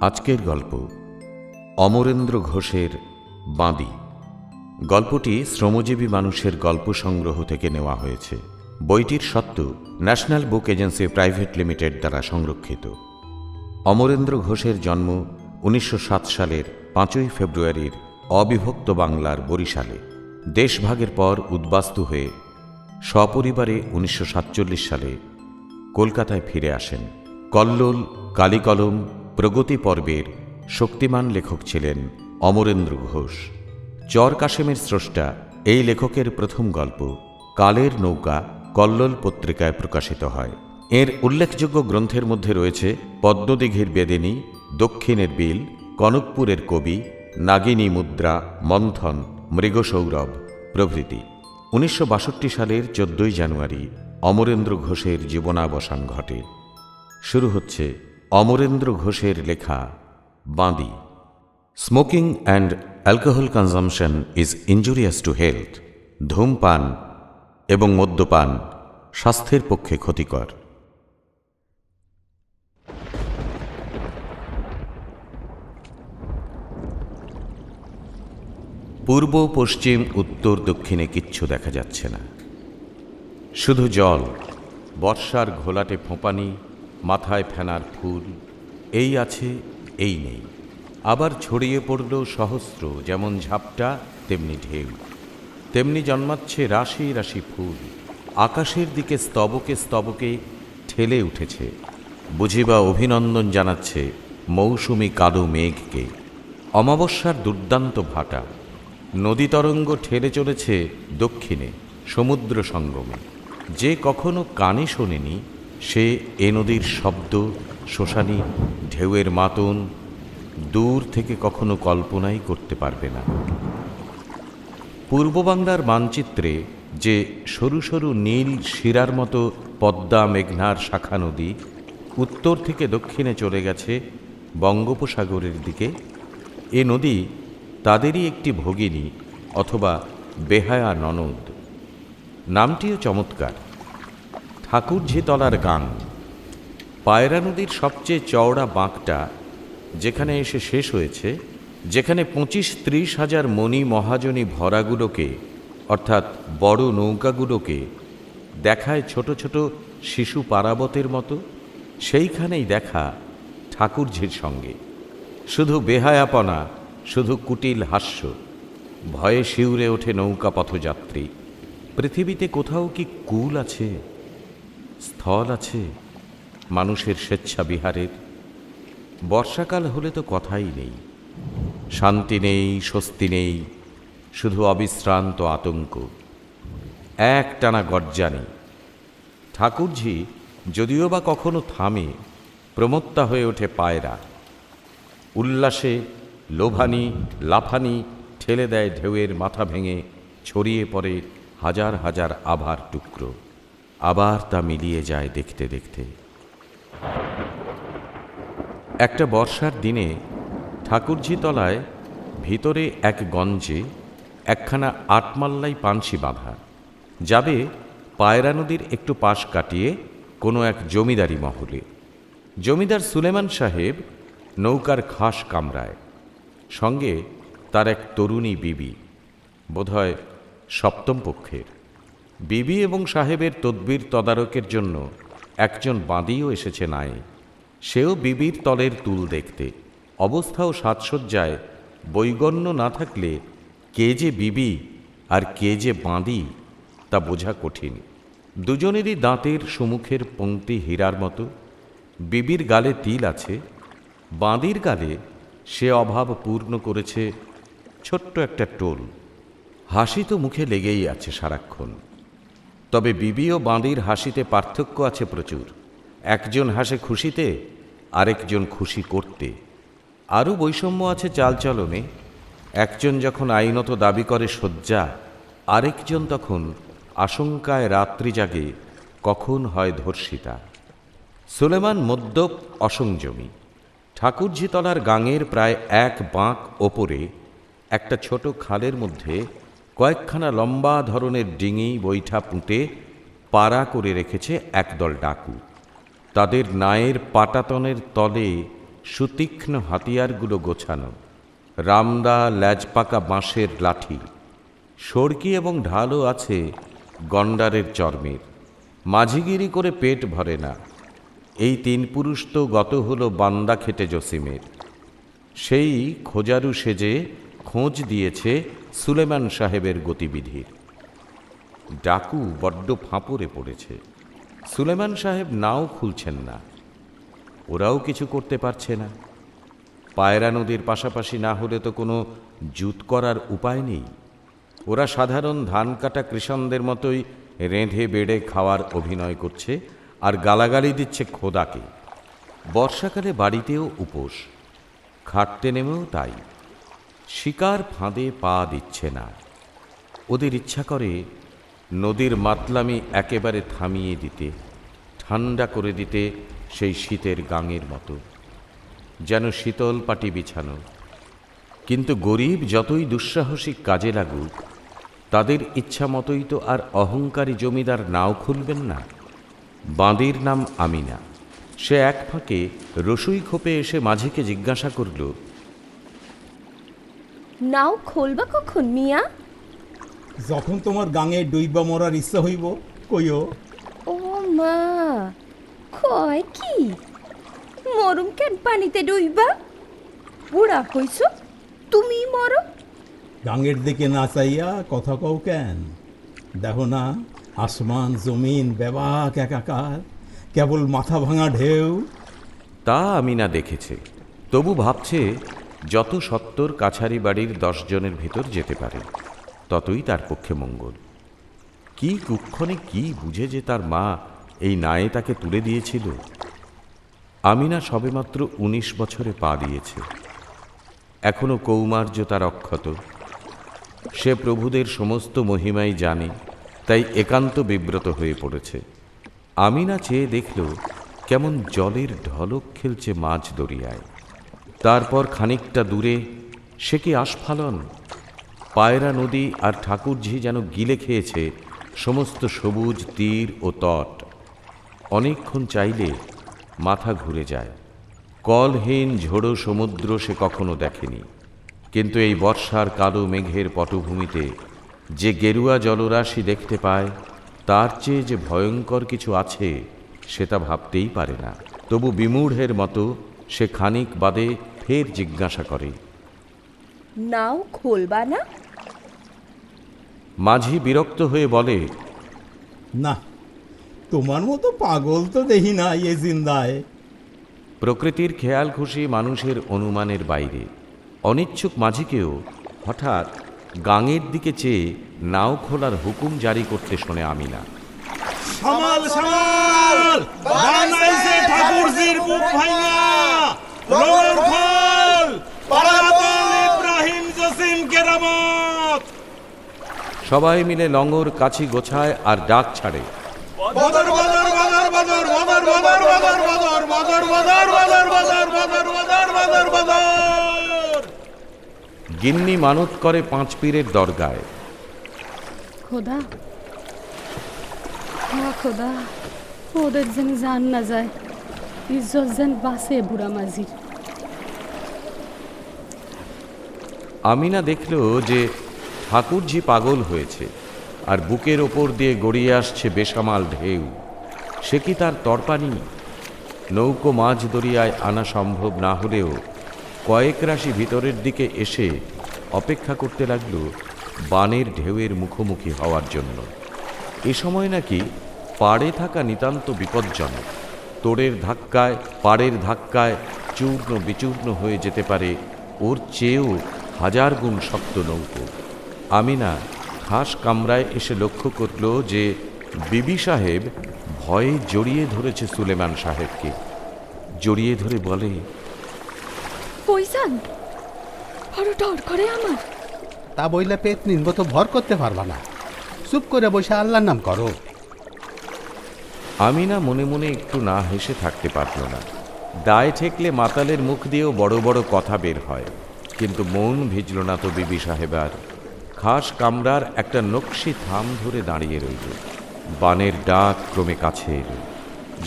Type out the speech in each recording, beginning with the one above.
আজকের গল্প অমরেন্দ্র ঘোষের বাঁদি। গল্পটি শ্রমজীবী মানুষের গল্প সংগ্রহ থেকে নেওয়া হয়েছে। বইটির সত্ত্ব ন্যাশনাল বুক এজেন্সি প্রাইভেট লিমিটেড দ্বারা সংরক্ষিত। অমরেন্দ্র ঘোষের জন্ম 1907 সালের 5ই ফেব্রুয়ারির অবিভক্ত বাংলার বরিশালে। দেশভাগের পর উদ্বাস্তু হয়ে সপরিবারে 1947 সালে কলকাতায় ফিরে আসেন। কল্লোল, কালিকলম প্রগতি পর্বের শক্তিমান লেখক ছিলেন অমরেন্দ্র ঘোষ। চর কাশেমের স্রষ্টা এই লেখকের প্রথম গল্প কালের নৌকা কল্লোল পত্রিকায় প্রকাশিত হয়। এর উল্লেখযোগ্য গ্রন্থের মধ্যে রয়েছে পদ্মদিঘির বেদিনী, দক্ষিণের বিল, কনকপুরের কবি, নাগিনী মুদ্রা, মন্থন, মৃগসৌরভ প্রভৃতি। 1962 সালের 14ই জানুয়ারি অমরেন্দ্র ঘোষের জীবনাবসান ঘটে। শুরু হচ্ছে অমরেন্দ্র ঘোষের লেখা বাঁদি। Smoking and alcohol consumption is injurious to health. ধূমপান এবং মদ্যপান স্বাস্থ্যের পক্ষে ক্ষতিকর। পূর্ব, পশ্চিম, উত্তর, দক্ষিণে কিচ্ছু দেখা যাচ্ছে না, শুধু জল, বর্ষার ঘোলাটে ফোঁপানি, মাথায় ফেনার ফুল, এই আছে এই নেই। আবার ছড়িয়ে পড়ল সহস্র, যেমন ঝাপটা তেমনি ঢেউ, তেমনি জন্মাচ্ছে রাশি রাশি ফুল। আকাশের দিকে স্তবকে স্তবকে ঠেলে উঠেছে, বুঝিবা অভিনন্দন জানাচ্ছে মৌসুমি কালো মেঘকে। অমাবস্যার দুর্দান্ত ভাটা, নদী তরঙ্গ ঠেলে চলেছে দক্ষিণে সমুদ্র সঙ্গমে। যে কখনো কানে শোনেনি সে এ নদীর শব্দ, শোষানি, ঢেউয়ের মাতন দূর থেকে কখনো কল্পনাই করতে পারবে না। পূর্ব বাংলার মানচিত্রে যে সরু সরু নীল শিরার মতো পদ্মা মেঘনার শাখা নদী উত্তর থেকে দক্ষিণে চলে গেছে বঙ্গোপসাগরের দিকে, এ নদী তাদেরই একটি ভগিনী অথবা বেহায়া ননদ। নামটিও চমৎকার, ঠাকুরঝিতলার গাং। পায়রা নদীর সবচেয়ে চওড়া বাঁকটা যেখানে এসে শেষ হয়েছে, যেখানে 25-30 হাজার মণি মহাজনী ভরাগুলোকে অর্থাৎ বড় নৌকাগুলোকে দেখায় ছোট ছোট শিশু পারাবতের মতো, সেইখানেই দেখা ঠাকুরঝির সঙ্গে। শুধু বেহায়াপনা, শুধু কুটিল হাস্য। ভয়ে শিউরে ওঠে নৌকা পথযাত্রী। পৃথিবীতে কোথাও কি কুল আছে, স্থল আছে মানুষের স্বেচ্ছা বিহারের? বর্ষাকাল হলে তো কথাই নেই, শান্তি নেই, স্বস্তি নেই, শুধু অবিশ্রান্ত আতঙ্ক, একটানা গর্জানি। ঠাকুরঝি যদিও বা কখনো থামে, প্রমত্তা হয়ে ওঠে পায়রা। উল্লাসে লোভানি লাফানি ঠেলে দেয় ঢেউয়ের মাথা ভেঙে, ছড়িয়ে পড়ে হাজার হাজার আভার টুকরো। আবার তা মিলিয়ে যায় দেখতে দেখতে। একটা বর্ষার দিনে ঠাকুরঝিতলায় ভিতরে এক গঞ্জে একখানা আটমাল্লাই পানসি বাঁধা, যাবে পায়রা নদীর একটু পাশ কাটিয়ে কোনো এক জমিদারি মহলে। জমিদার সুলেমান সাহেব নৌকার খাস কামরায়, সঙ্গে তার এক তরুণী বিবি, বোধহয় সপ্তম পক্ষের। বিবি এবং সাহেবের তদবির তদারকের জন্য একজন বাঁদিও এসেছে নায়ে, সেও বিবির তলের তুল দেখতে। অবস্থা ও সাজসজ্জায় বৈগণ্য না থাকলে কে যে বিবি আর কে যে বাঁদি তা বোঝা কঠিন। দুজনেরই দাঁতের সুমুখের পংক্তি হীরার মতো। বিবির গালে তিল আছে, বাঁদির গালে সে অভাব পূর্ণ করেছে ছোট্ট একটা টোল। হাসি তো মুখে লেগেই আছে সারাক্ষণ। তবে বিবি ও বাঁদির হাসিতে পার্থক্য আছে প্রচুর। একজন হাসে খুশিতে, আরেকজন খুশি করতে। আরও বৈষম্য আছে চালচলনে। একজন যখন আইনত দাবি করে শয্যা, আরেকজন তখন আশঙ্কায় রাত্রি জাগে কখন হয় ধর্ষিতা। সুলেমান মদ্যপ, অসংযমী। ঠাকুরঝিতলার গাঙের প্রায় এক বাঁক ওপরে একটা ছোট খালের মধ্যে কয়েকখানা লম্বা ধরনের ডিঙি বৈঠা পুঁতে পাড়া করে রেখেছে একদল ডাকু। তাদের নায়ের পাটাতনের তলে সুতীক্ষ্ণ হাতিয়ারগুলো গোছানো, রামদা ল্যাজপাকা বাঁশের লাঠি, সড়কি এবং ঢালও আছে গন্ডারের চর্মের। মাঝিগিরি করে পেট ভরে না। এই তিন পুরুষ তো গত হলো বান্দা খেটে জসিমের। সেই খোঁজারু সেজে খোঁজ দিয়েছে সুলেমান সাহেবের গতিবিধির। ডাকু বড্ড ফাঁপড়ে পড়েছে। সুলেমান সাহেব নাও খুলছেন না, ওরাও কিছু করতে পারছে না। পায়রা নদীর পাশাপাশি না হলে তো কোনো জুত করার উপায় নেই। ওরা সাধারণ ধান কাটা কৃষকদের মতোই রেঁধে বেড়ে খাওয়ার অভিনয় করছে আর গালাগালি দিচ্ছে খোদাকে। বর্ষাকালে বাড়িতেও উপোস, খাটতে নেমেও তাই। শিকার ফাঁদে পা দিচ্ছে না। ওদের ইচ্ছা করে নদীর মাতলামি একেবারে থামিয়ে দিতে, ঠান্ডা করে দিতে সেই শীতের গাঙের মতো, যেন শীতল পাটি বিছানো। কিন্তু গরিব যতই দুঃসাহসিক কাজে লাগুক, তাদের ইচ্ছা মতোই তো আর অহংকারী জমিদার নাও খুলবেন না। বাঁদির নাম আমিনা। সে এক ফাঁকে রসুই খোপে এসে মাঝিকে জিজ্ঞাসা করল, নাও খোলবা কখন মিয়া? যখন তোমার গাঙে ডুইবা মরার ইচ্ছা হইব কইও। ও মা, কয় কি মরুম কেন পানিতে ডুইবা? বুড়া হইছ তুমি মরো। গাঙের দিকে না চাইয়া কথা কও কেন? দেখো না আসমান জমিন বেবাক একাকার, কেবল মাথা ভাঙা ঢেউ। তা আমিনা দেখেছে, তবু ভাবছে যত সত্তর কাছারি বাড়ির 10 জনের ভিতর যেতে পারে ততই তার পক্ষে মঙ্গল। কি কুক্ষণে কি বুঝে যে তার মা এই নায়ে তাকে তুলে দিয়েছিল। আমিনা সবেমাত্র 19 বছরে পা দিয়েছে, এখনো কৌমার্য তার অক্ষত। সে প্রভুদের সমস্ত মহিমাই জানে, তাই একান্ত বিব্রত হয়ে পড়েছে। আমিনা চেয়ে দেখল কেমন জলের ঢলক খেলছে মাঝ দরিয়ায়। তারপর খানিকটা দূরে সে কি আস্ফালন! পায়রা নদী আর ঠাকুরঝি যেন গিলে খেয়েছে সমস্ত সবুজ তীর ও তট। অনেকক্ষণ চাইলে মাথা ঘুরে যায়। কলহীন ঝোড়ো সমুদ্র সে কখনো দেখেনি, কিন্তু এই বর্ষার কালো মেঘের পটভূমিতে যে গেরুয়া জলরাশি দেখতে পায়, তার চেয়ে যে ভয়ঙ্কর কিছু আছে সেটা ভাবতেই পারে না। তবু বিমূঢ়ের মতো সে খানিক বাদে ফের জিজ্ঞাসা করে, নাও খোলবা না? মাঝি বিরক্ত হয়ে বলে, না, তোমার মতো পাগল তো দেখি না এ জিন্দায়। প্রকৃতির খেয়াল খুশি মানুষের অনুমানের বাইরে। অনিচ্ছুক মাঝিকেও হঠাৎ গাঙের দিকে চেয়ে নাও খোলার হুকুম জারি করতে শোনে আমিনা। সামাল সামাল বানাইছে ঠাকুরজির বুক ভাঙা, রোর খোল পারাবল ইব্রাহিম জসিম কেরামত। সবাই মিলে লঙ্গর কাছি গোছায় আর ডাক ছাড়ে, বদর বদর বদর বদর বদর বদর বদর বদর বদর বদর বদর বদর বদর বদর বদর বদর। গিন্নি মানত করে 5 পীরের দরগায়, খোদা, হ্যাঁ খোদা, ওদের যেন জান না যায়, ইজ্জত যেন বাঁচে বুড়া মাঝির। আমিনা দেখল যে ঠাকুরঝি পাগল হয়েছে আর বুকের ওপর দিয়ে গড়িয়ে আসছে বেসামাল ঢেউ। সে কি তার তরপানি? নৌকো মাঝ দরিয়ায় আনা সম্ভব না হলেও কয়েক রাশি ভিতরের দিকে এসে অপেক্ষা করতে লাগলো বানের ঢেউয়ের মুখোমুখি হওয়ার জন্য। এ সময় নাকি পাড়ে থাকা নিতান্ত বিপজ্জনক। তোড়ের ধাক্কায়, পাড়ের ধাক্কায় চূর্ণ বিচূর্ণ হয়ে যেতে পারে ওর চেয়েও 1000 গুণ শক্ত নৌকো। আমিনা খাস কামরায় এসে লক্ষ্য করল যে বিবি সাহেব ভয়ে জড়িয়ে ধরেছে সুলেমান সাহেবকে। জড়িয়ে ধরে বলে, কইসান বড় ডর করে আমার। তা বইলে পেট নিনব তো ভর করতে পারবা না, চুপ করে বসে আল্লাহর নাম করো। আমিনা মনে মনে একটু না হেসে থাকতে পারল না। দায় ঠেকলে মাতালের মুখ দিয়েও বড় বড় কথা বের হয়, কিন্তু মন ভিজল না তো বিবি সাহেবার। খাস কামরার একটা নকশি থাম ধরে দাঁড়িয়ে রইল। বানের ডাক ক্রমে কাছে এলো।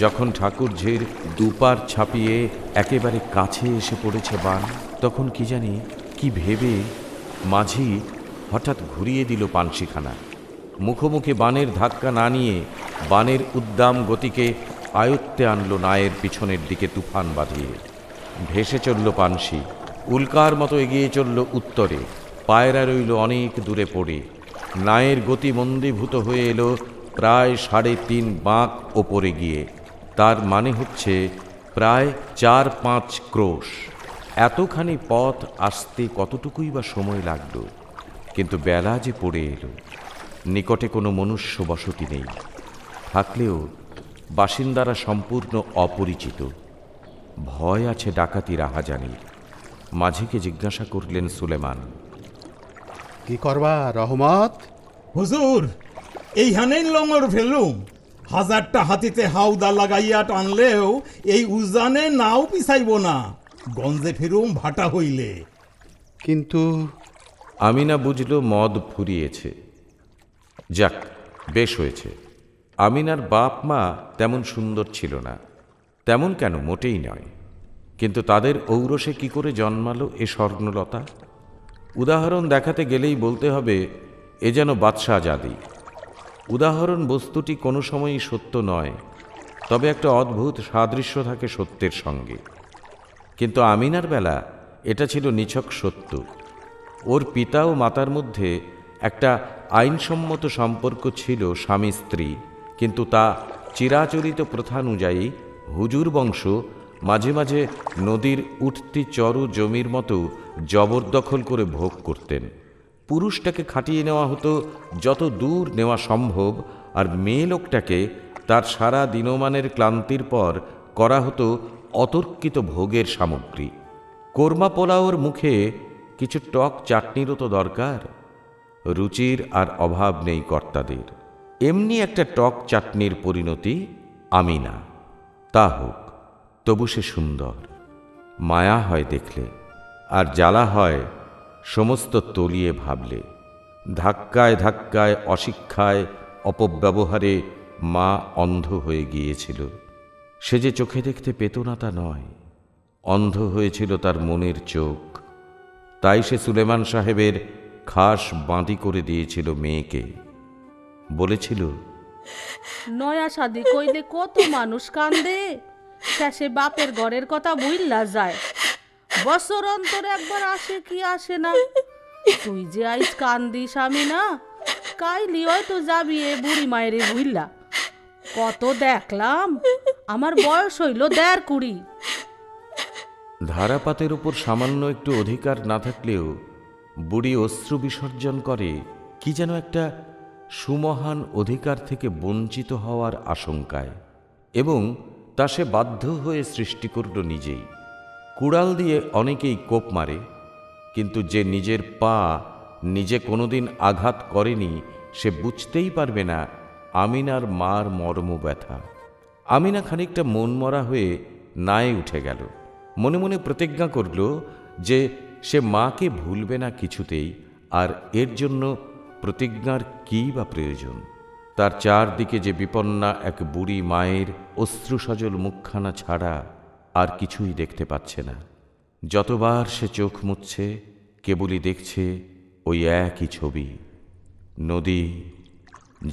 যখন ঠাকুরঝির দুপার ছাপিয়ে একেবারে কাছে এসে পড়েছে বান, তখন কি জানি কি ভেবে মাঝি হঠাৎ ঘুরিয়ে দিল পানশিখানা। মুখোমুখি বানের ধাক্কা না নিয়ে বানের উদ্দাম গতিকে আয়ত্তে আনলো নায়ের পিছনের দিকে তুফান বাঁধিয়ে। ভেসে চলল পানশি, উল্কার মতো এগিয়ে চলল উত্তরে। পায়রা রইল অনেক দূরে পড়ে। নায়ের গতি মন্দীভূত হয়ে এলো প্রায় 3.5 বাঁক ওপরে গিয়ে। তার মানে হচ্ছে প্রায় 4-5 ক্রোশ। এতখানি পথ আসতে কতটুকুই বা সময় লাগল। কিন্তু বেলা যে পড়ে এলো, নিকটে কোনো মনুষ্য বসতি নেই, থাকলেও বাসিন্দারা সম্পূর্ণ অপরিচিত। ভয় আছে ডাকাতি রাহাজানির। মাঝিকে জিজ্ঞাসা করলেন সুলেমান, কি করবা রহমত? হুজুর, এইখানেই লঙর ফেলুম। 1000টা হাতিতে হাউদা লাগাইয়া টানলেও এই উজানে নাও পিছাইব না। গঞ্জে ফেরুম ভাটা হইলে। কিন্তু আমিনা বুঝল মদ ফুরিয়েছে। যাক, বেশ হয়েছে। আমিনার বাপ মা তেমন সুন্দর ছিল না, তেমন কেন, মোটেই নয়। কিন্তু তাদের ঔরসে কি করে জন্মালো এ স্বর্ণলতা? উদাহরণ দেখাতে গেলেই বলতে হবে এ যেন বাদশাহজাদি। উদাহরণ বস্তুটি কোনো সময়ই সত্য নয়, তবে একটা অদ্ভুত সাদৃশ্য থাকে সত্যের সঙ্গে। কিন্তু আমিনার বেলা এটা ছিল নিছক সত্য। ওর পিতা ও মাতার মধ্যে একটা আইনসম্মত সম্পর্ক ছিল স্বামী স্ত্রী, কিন্তু তা চিরাচরিত প্রথানুযায়ী হুজুর বংশ মাঝে মাঝে নদীর উঠতি চরু জমির মতো জবরদখল করে ভোগ করতেন। পুরুষটাকে খাটিয়ে নেওয়া হতো যত দূর নেওয়া সম্ভব, আর মেয়ে লোকটাকে তার সারা দিনমানের ক্লান্তির পর করা হতো অতর্কিত ভোগের সামগ্রী। কোরমা পোলাওর মুখে কিছু টক চাটনিরও তো দরকার। রুচির আর অভাব নেই কর্তাদের। এমনি একটা টক চাটনির পরিণতি আমিনা। তা হোক, তবু সে সুন্দর। মায়া হয় দেখলে, আর জ্বালা হয় সমস্ত তলিয়ে ভাবলে। ধাক্কায় ধাক্কায়, অশিক্ষায়, অপব্যবহারে মা অন্ধ হয়ে গিয়েছিল। সে যে চোখে দেখতে পেত না তা নয়, অন্ধ হয়েছিল তার মনের চোখ। তাই সে সুলেমান সাহেবের খাস বাঁধি করে দিয়েছিল মেয়েকে। বলেছিল, নয়া শাদি কইলে কত মানুষ কান্দে, শেষে বাপের ঘরের কথা বুইল্লা যায়। বছর অন্তর একবার আসে কি আসে না। তুই যে আইস কান্দিস আমি না, কাইলি হয়তো যাবি এ বুড়ি মায়ের বুইল্লা। কত দেখলাম, আমার বয়স হইল 1.5 ধারাপাতের উপর সামান্য একটু অধিকার না থাকলেও বুড়ি অশ্রু বিসর্জন করে কি যেন একটা সুমহান অধিকার থেকে বঞ্চিত হওয়ার আশঙ্কায়, এবং তা সে বাধ্য হয়ে সৃষ্টি করল নিজেই। কুড়াল দিয়ে অনেকেই কোপ মারে, কিন্তু যে নিজের পা নিজে কোনোদিন আঘাত করেনি সে বুঝতেই পারবে না আমিনার মার মর্ম ব্যথা। আমিনা খানিকটা মনমরা হয়ে নায়ে উঠে গেল। মনে মনে প্রতিজ্ঞা করল যে সে মাকে ভুলবে না কিছুতেই, আর এর জন্য প্রতিজ্ঞার কী বা প্রয়োজন। তার চারদিকে যে বিপন্না এক বুড়ি মায়ের অশ্রুসজল মুখখানা ছাড়া আর কিছুই দেখতে পাচ্ছে না। যতবার সে চোখ মুছছে কেবলই দেখছে ওই একই ছবি, নদী,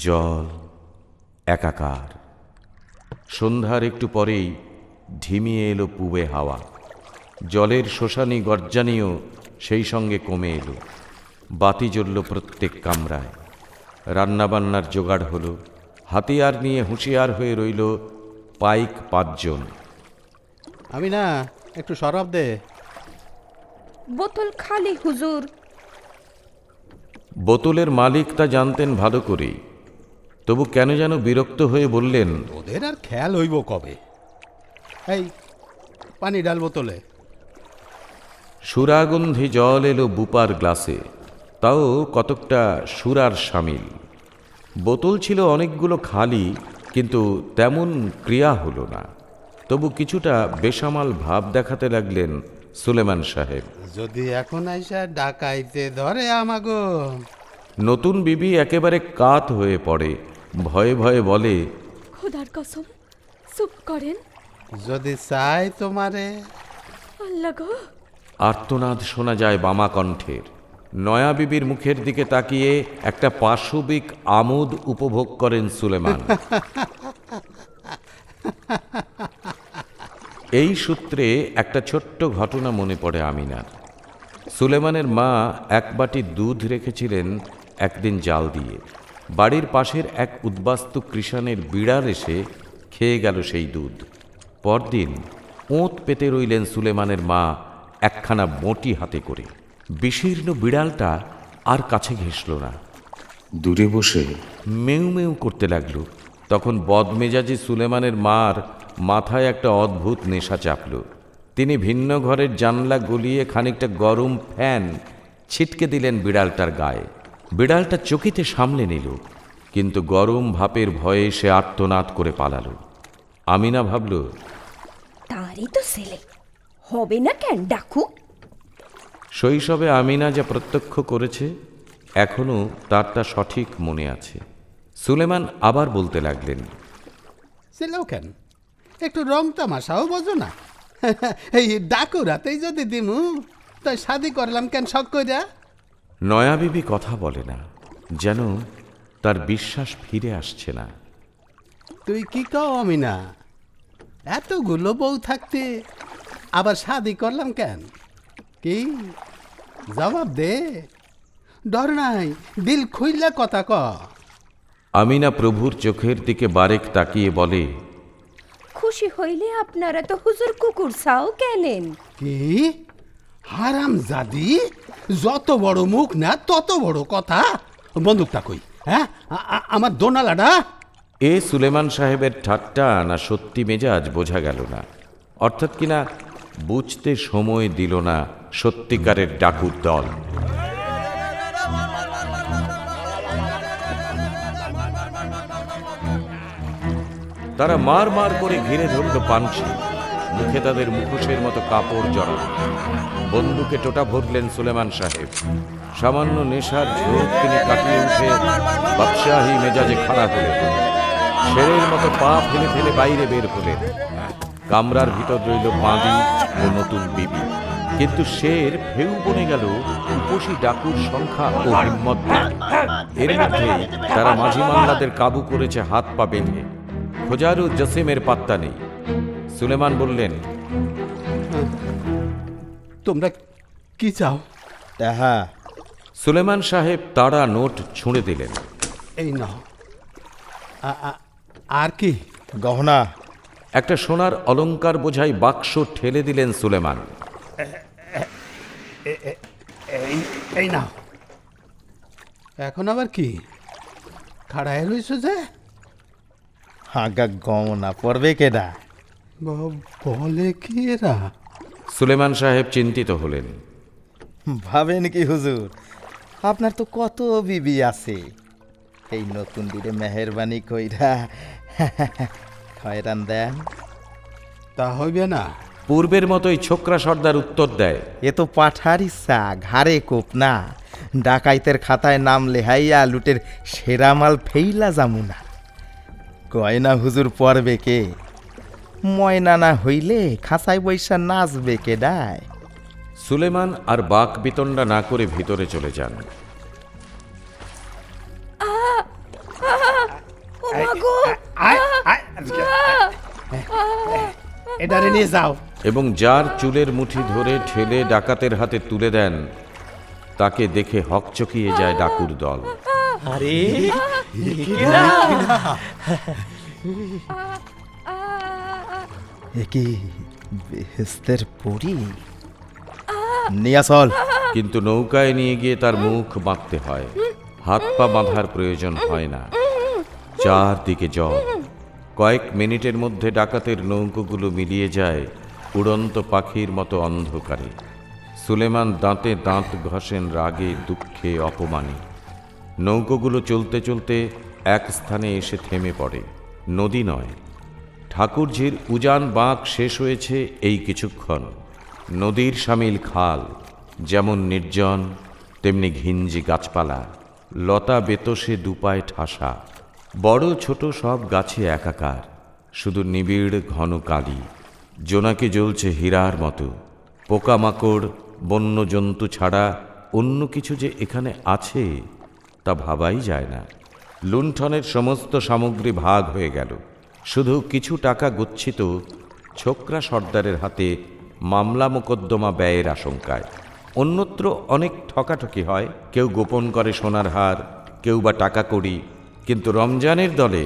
জল, একাকার। সন্ধ্যার একটু পরেই ঢিমিয়ে এলো পুবে হাওয়া। জলের শোষানি গর্জানিও সেই সঙ্গে কমে এলো। বাতি জ্বলল প্রত্যেক কামরায়। রান্নাবান্নার জোগাড় হলো। হাতিয়ার নিয়ে হুঁশিয়ার হয়ে রইল পাইক 5 জন। আমি না, একটু শরাব দে। বোতল খালি হুজুর। বোতলের মালিক তা জানতেন ভালো করেই, তবু কেন যেন বিরক্ত হয়ে বললেন, ওদের আর খেয়াল হইব কবে? এই পানি ডাল বোতলে। সুরাগন্ধি জল এলো বুপার গ্লাসে, তাও কতকটা সুরার সামিল। বোতল ছিল অনেকগুলো খালি, কিন্তু তেমন ক্রিয়া হলো না। তবু কিছুটা বেসামাল ভাব দেখাতে লাগলেন সুলেমান সাহেব। যদি এখন আইসা ডাকাইতে ধরে আমাগো। নতুন বিবি একেবারে কাত হয়ে পড়ে, ভয়ে ভয়ে বলে, খোদার কসম, চুপ করেন। যদি চাই তোমারে, আল্লাহ গো, আর্তনাদ শোনা যায় বামা কণ্ঠের। নয়া বিবির মুখের দিকে তাকিয়ে একটা পাশবিক আমোদ উপভোগ করেন সুলেমান। এই সূত্রে একটা ছোট্ট ঘটনা মনে পড়ে আমিনার। সুলেমানের মা এক বাটি দুধ রেখেছিলেন একদিন জাল দিয়ে। বাড়ির পাশের এক উদ্বাস্তু কৃষাণের বিড়াল এসে খেয়ে গেল সেই দুধ। পরদিন ওঁত পেতে রইলেন সুলেমানের মা একখানা বঁটি হাতে করে। বিশীর্ণ বিড়ালটা আর কাছে ঘেঁষল না, দূরে বসে মেউ মেউ করতে লাগলো। তখন বদমেজাজি সুলেমানের মার মাথায় একটা অদ্ভুত নেশা চাপল। তিনি ভিন্ন ঘরের জানলা গলিয়ে খানিকটা গরম ফ্যান ছিটকে দিলেন বিড়ালটার গায়ে। বিড়ালটা চকিতে সামলে নিল, কিন্তু গরম ভাপের ভয়ে সে আর্তনাদ করে পালালো। আমিনা ভাবল, তারই তো ছেলে, হবে না কেন ডাকু? শৈশবে আমিনা যা প্রত্যক্ষ করেছে এখনও তারটা সঠিক মনে আছে। সুলেমান আবার বলতে লাগলেন, ছিল কেন, একটু রং তামাশাও বোঝো না? এই ডাকু রাতেই যদি দিমু, তাই শাদি করলাম কেন শখ কইরা? নয়া বিবি কথা বলে না, যেন তার বিশ্বাস ফিরে আসছে না। তুই কি কও আমিনা? এতগুলো বউ থাকতে আবার শাদি করলাম কেন? কি জবাব দে, ডর নাই, দিল খুইলা কথা ক। আমিনা প্রভুর চোখের দিকে বারেক তাকিয়ে বলে, খুশি হইলে আপনারা তো হুজুর কুকুর চাও কেনেন? কি হারাম জাদি, যত বড় মুখ না তত বড় কথা। বন্দুকটা কই? হ্যাঁ, আমার দোনালাডা। এ সুলেমান সাহেবের ঠাট্টা না সত্যি মেজাজ বোঝা গেল না, অর্থাৎ কিনা বুঝতে সময় দিল না সত্যিকারের ডাকুর দল। তারা মার মার করে ঘিরে ধরল পানসি, মুখে তাদের মুখোশের মতো কাপড় জড়ানো। বন্দুকে টোটা ভরলেন সুলেমান সাহেব। সামান্য নেশার ঝোঁক তিনি কাটিয়ে উঠে বাদশাহী মেজাজে খাড়া হলেন। শেরের মতো পা ফেলে ফেলে বাইরে বের হলেন। কামরার ভিতর রইল বাঁধি ও নতুন বিবি, কিন্তু শের ফেউ বনে গেল উপসী ডাকুর সংখ্যা ও হিম্মত দেখে। এর মধ্যেই তারা মাঝি মাল্লাদের কাবু করেছে হাত পা বেঁধে। খোজারু জসিমের পাত্তা নেই। সুলেমান বললেন, তোমরা কি চাও? তাহা সুলেমান সাহেব তাড়া নোট ছুঁড়ে দিলেন। এই নাও। আর কি? গহনা। একটা সোনার অলংকার বোঝাই বাক্স ঠেলে দিলেন সুলেমান। এই নাও। এখন আবার কি খাড়ায় রইছ যে? হাগা গহনা পড়বে কেডা? বলে কি এরা? সুলেমান সাহেব চিন্তিত হলেন। ভাবেন কি হুজুর, আপনার তো কত বিবি আছে, এই নতুন দিনে মেহেরবানি কইরা খয়রান দেন। তা হইবে না। পূর্বের মতোই ছোকরা সর্দার উত্তর দেয়, এ তো পাঠার ইচ্ছা, ঘাড়ে কোপ না। ডাকাইতের খাতায় নাম লেহাইয়া লুটের সেরা মাল ফেইলা যামু না। গয়না হুজুর পরবে কে? ময়না না হইলে খাঁচায় বৈশা নাচবে কে ডায়? সুলেমান আর বাক বিতণ্ডা না করে ভিতরে চলে যান। এটারে নিয়ে যাও। এবং যার চুলের মুঠি ধরে ঠেলে ডাকাতের হাতে তুলে দেন, তাকে দেখে হকচকিয়ে যায় ডাকুর দল। আরে এ কি বেহেস্তের পরি? নিয়া চল। কিন্তু নৌকায় নিয়ে গিয়ে তার মুখ বাঁধতে হয়, হাত পা বাঁধার প্রয়োজন হয় না। চারদিকে জল। কয়েক মিনিটের মধ্যে ডাকাতের নৌকোগুলো মিলিয়ে যায় উড়ন্ত পাখির মতো অন্ধকারে। সুলেমান দাঁতে দাঁত ঘষেন রাগে, দুঃখে, অপমানে। নৌকোগুলো চলতে চলতে এক স্থানে এসে থেমে পড়ে। নদী নয়, ঠাকুরঝির উজান বাঁক শেষ হয়েছে এই কিছুক্ষণ। নদীর সামিল খাল, যেমন নির্জন তেমনি ঘিঞ্জি গাছপালা, লতা বেতসে দুপায় ঠাসা। বড় ছোট সব গাছে একাকার। শুধু নিবিড় ঘন কালি, জোনাকি জ্বলছে হীরার মতো। পোকামাকড়, বন্য জন্তু ছাড়া অন্য কিছু যে এখানে আছে তা ভাবাই যায় না। লুণ্ঠনের সমস্ত সামগ্রী ভাগ হয়ে গেল, শুধু কিছু টাকা গচ্ছিত ছোকরা সর্দারের হাতে মামলা মোকদ্দমা ব্যয়ের আশঙ্কায়। অন্যত্র অনেক ঠকাঠকি হয়, কেউ গোপন করে সোনার হার, কেউ বা টাকা কড়ি, কিন্তু রমজানের দলে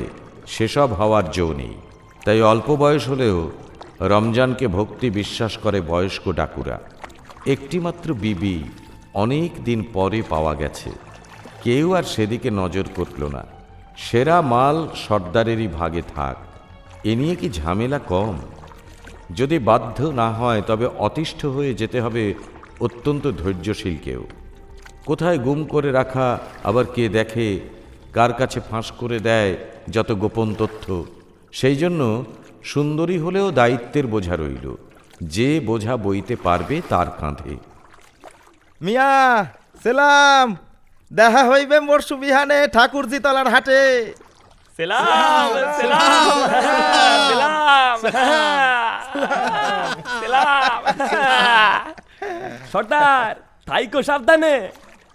সেসব হওয়ার জো নেই। তাই অল্প বয়স হলেও রমজানকে ভক্তি বিশ্বাস করে বয়স্ক ডাকুরা। একটিমাত্র বিবি অনেক দিন পরে পাওয়া গেছে, কেউ আর সেদিকে নজর করল না। সেরা মাল সর্দারেরই ভাগে থাক, এ নিয়ে কি ঝামেলা কম? যদি বাধ্য না হয় তবে অতিষ্ঠ হয়ে যেতে হবে অত্যন্ত ধৈর্যশীল কেউ। কোথায় গুম করে রাখা, আবার কে দেখে, কার কাছে ফাঁস করে দেয় যত গোপন তথ্য। সেই জন্য সুন্দরী হলেও দায়িত্বের বোঝা রইল, যে বোঝা বইতে পারবে তার কাঁধে। মিয়া সেলাম, দেখা হইবে মরসু বিহানে ঠাকুরজি তলার হাটে। সেলাম সেলাম সেলাম সেলাম। সর্দার তাইকো সাবধানে,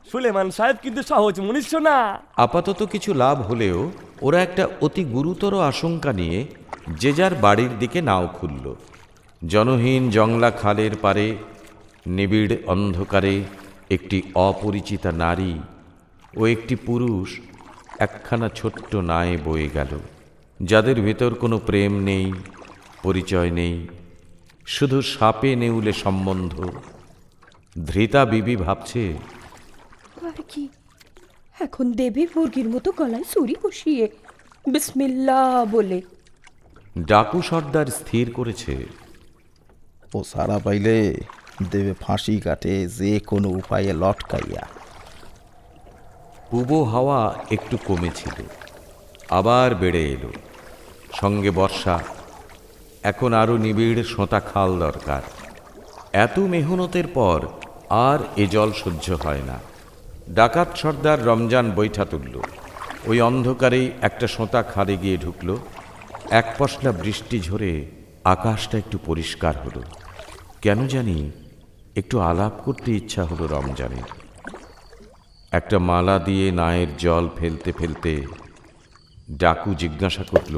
সুলেমান সাহেব কিন্তু সহজ মনুষ্য না। আপাতত কিছু লাভ হলেও ওরা একটা অতি গুরুতর আশঙ্কা নিয়ে যে যার বাড়ির দিকে নাও খুলল। জনহীন জংলা খালের পারে নিবিড় অন্ধকারে একটি অপরিচিতা নারী ও একটি পুরুষ একখানা ছোট্ট নায়ে বয়ে গেল, যাদের ভেতর কোনো প্রেম নেই, পরিচয় নেই, শুধু সাপে নেউলে সম্বন্ধ। ধৃতা বিবি ভাবছে, আর কি, এখন দেবে মুরগির মতো গলায় ছুরি বসিয়ে বিসমিল্লাহ বলে। ডাকু সর্দার স্থির করেছে, ও সারা পাইলে দেবে ফাঁসি কাটে যে কোনো উপায়ে লটকাইয়া। পূব হাওয়া একটু কমেছিল, আবার বেড়ে এলো, সঙ্গে বর্ষা। এখন আরও নিবিড় সোঁতা খাল দরকার। এত মেহনতের পর আর এ জল সহ্য হয় না। ডাকাত সর্দার রমজান বৈঠা তুলল, ওই অন্ধকারেই একটা সোঁতা খালে গিয়ে ঢুকল। এক পশলা বৃষ্টি ঝরে আকাশটা একটু পরিষ্কার হলো। কেন জানি একটু আলাপ করতে ইচ্ছা হলো রমজানের। একটা মালা দিয়ে নায়ের জল ফেলতে ফেলতে ডাকু জিজ্ঞাসা করল,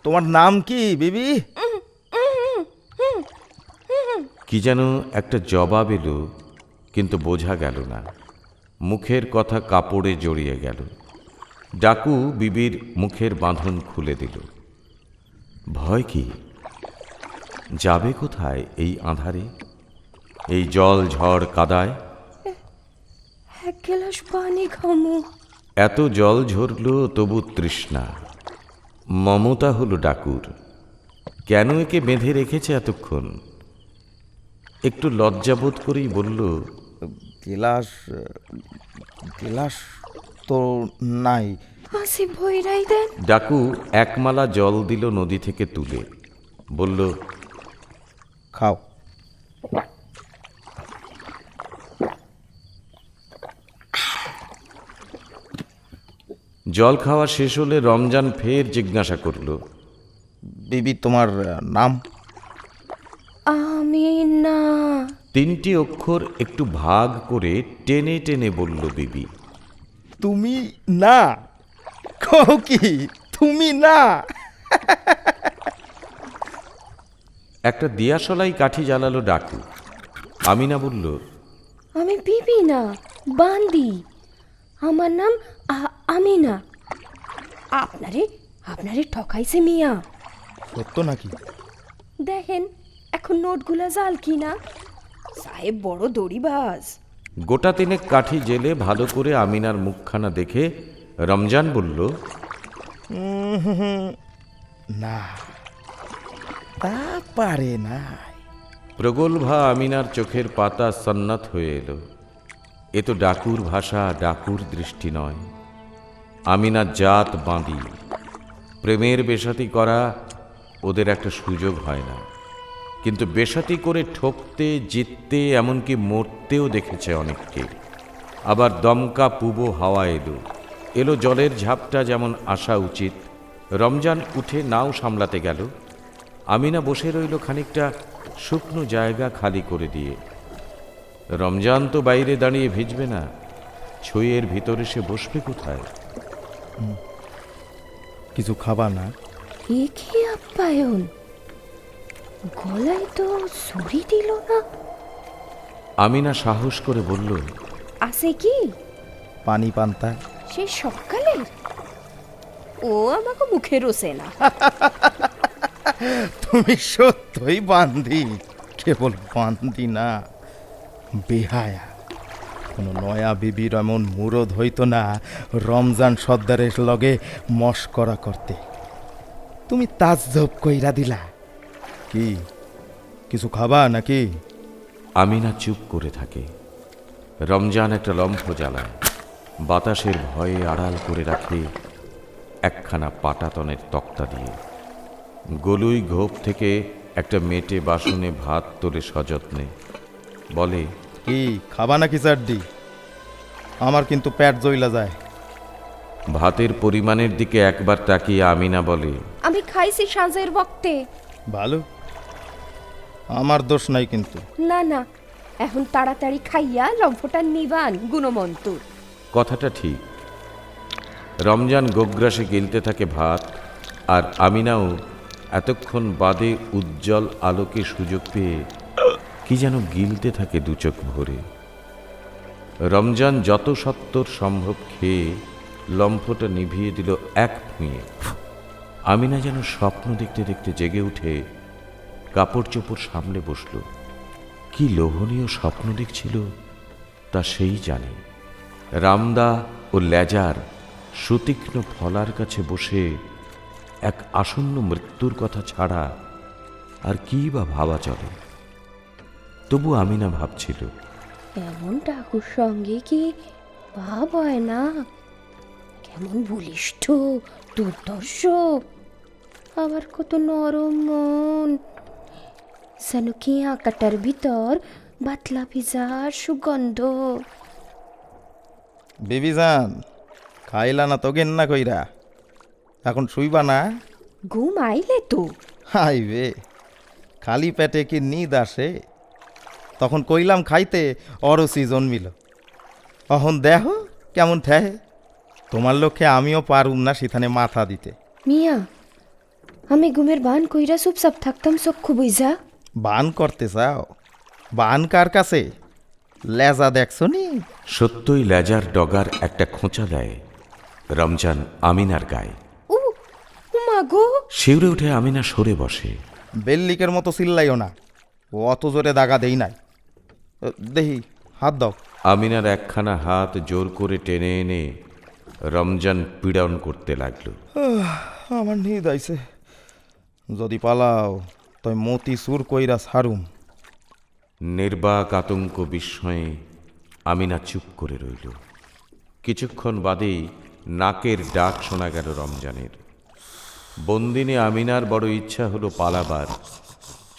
তোমার নাম কি বিবি? কি যেন একটা জবাব এলো, কিন্তু বোঝা গেল না। মুখের কথা কাপড়ে জড়িয়ে গেল। ডাকু বিবির মুখের বাঁধন খুলে দিল। ভয় কি? যাবে কোথায় এই আঁধারে, এই জল ঝড় কাদায়? এক গ্লাস পানি খামু। এত জল ঝরল তবু তৃষ্ণা। মমতা হলো ডাকুর। কেন একে বেঁধে রেখেছে এতক্ষণ? একটু লজ্জাবোধ করেই বলল, গিলাস গিলাস তো নাই। আসি ভৈরাই দেন। ডাকু একমালা জল দিল নদী থেকে তুলে, বলল, খাও। জল খাওয়া শেষ হলে রমজান ফের জিজ্ঞাসা করল, বিবি তোমার নাম? আমি না। তিনটি অক্ষর একটু ভাগ করে টেনে টেনে বলল বিবি। তুমি না? কও কি তুমি না? একটা দিয়াশলাই কাঠি জ্বালালো ডাকু। আমিনা বলল, আমি বিবি না, বান্দি। আমার নাম আমিনা। আপনারে ঠকাইছে মিয়া। সত্য নাকি? দেখেন এখন নোটগুলা জাল কিনা। সাহেব বড় দড়িবাজ। গোটা তিনেক কাঠি জেলে ভালো করে আমিনার মুখখানা দেখে রমজান বলল, না, তা পারে না। প্রগলভা আমিনার চোখের পাতা সন্নাত হয়ে এলো। এ তো ডাকুর ভাষা, ডাকুর দৃষ্টি নয়। আমিনা জাত বাঁধি। প্রেমের বেশাতি করা ওদের একটা সুযোগ হয় না, কিন্তু বেশাতি করে ঠকতে, জিততে, এমনকি মরতেও দেখেছে অনেককে। আবার দমকা পূব হাওয়া এলো, এলো জলের ঝাপটা যেমন আসা উচিত। রমজান উঠে নাও সামলাতে গেল। আমিনা বসে রইল খানিকটা শুকনো জায়গা খালি করে দিয়ে। রমজান তো বাইরে দাঁড়িয়ে ভিজবে না, ছইয়ের ভিতরে সে বসবে কোথায়? কিছু খাবা না? এ কি আপ্যায়ন! গলায় তো ছুরি দিল না। আমিনা সাহস করে বলল, আছে কি? পানি পান্তা। সে সকালের? ও আমাকে মুখে রোসে না। তুমি সত্যই বান্দি, কেবল বান্দি না, বেহায়া। কোনো নয়া বিবির এমন মুরদ হইতো না রমজান সর্দারের লগে মস্করা করতে। তুমি তাজ্জব কইরা দিলা। কি কিছু খাবা নাকি? আমিনা চুপ করে থাকে। রমজান একটা লম্ফ জ্বালায়, বাতাসের ভয়ে আড়াল করে রাখে একখানা পাটাতনের তক্তা দিয়ে। গলুই ঘোপ থেকে একটা মেটে বাসনে ভাত তোলে সযত্নে, বলে, কি খাবা নাকি চাড্ডি? আমার কিন্তু পেট জ্বইলা যায়। ভাতের পরিমাণের দিকে একবার তাকিয়ে আমিনা বলে, আমি খাইছি সাঁঝের বক্তে। ভালো, আমার দোষ নাই কিন্তু। না না, এখন তাড়াতাড়ি খাইয়া লম্ফটা নিবান গুণমন্তর। কথাটা ঠিক। রমজান গোগ্রাসে গিলতে থাকে ভাত, আর আমিনাও এতক্ষণ বাদে উজ্জ্বল আলোকে সুযোগ পেয়ে কি যেন গিলতে থাকে দু চোখ ভরে। রমজান যত সত্বর সম্ভব খেয়ে লম্ফটা নিভিয়ে দিল এক ভুঁয়ে। আমিনা যেন স্বপ্ন দেখতে দেখতে জেগে উঠে কাপড় চোপড় সামলে বসল। কি লোভনীয় স্বপ্ন দেখছিল তা সেই জানে। রামদা ও লেজার সুতীক্ষ্ণ ফলার কাছে বসে এক আসন্ন মৃত্যুর কথা ছাড়া আর কি বা ভাবা চলে। তবু আমিনা ভাবছিল, এমন ডাকুর সঙ্গে কি ভাব হয় না? কেমন বলিষ্ঠ, দুর্দর্শ, আবার কত নরম মন, যেন কি আকাটার ভিতর বাতলা পিজার সুগন্ধ। বেবিজান, খাইলা না তো গেন্না কইরা? এখন শুইবা না? ঘুম আইলে তো। হাইবে, খালি পেটে কি নিদ আসে? তখন কইলাম খাইতে, অরসি জন্মিল। অহন দেহ কেমন ঠেহে। তোমার লক্ষ্যে আমিও পারুম না সেখানে মাথা দিতে। মিয়া, আমি ঘুমের বান কইরা চুপচাপ থাকতাম চক্ষু বুঝা। বান করতে চাও? বান কার কাছে? লেজা দেখছো নি? সত্যই লেজার ডগার একটা খোঁচা দেয় রমজান আমিনার গায়ে। ও মা গো! শিউরে উঠে আমিনা সরে বসে। বেল্লিকের মতো চিল্লাইও না, ও অত জোরে দাগা দেই নাই। দেহি হাত দাও। আমিনার একখানা হাত জোর করে টেনে এনে রমজান পীড়ন করতে লাগলো। আমার নিদ আইছে, যদি পালাও তাই মতি সুর কইরা ছাড়ুম। নির্বাক আতঙ্ক বিস্ময়ে আমিনা চুপ করে রইল। কিছুক্ষণ বাদেই নাকের ডাক শোনা গেল রমজানের। বন্দিনে আমিনার বড় ইচ্ছা হলো পালাবার।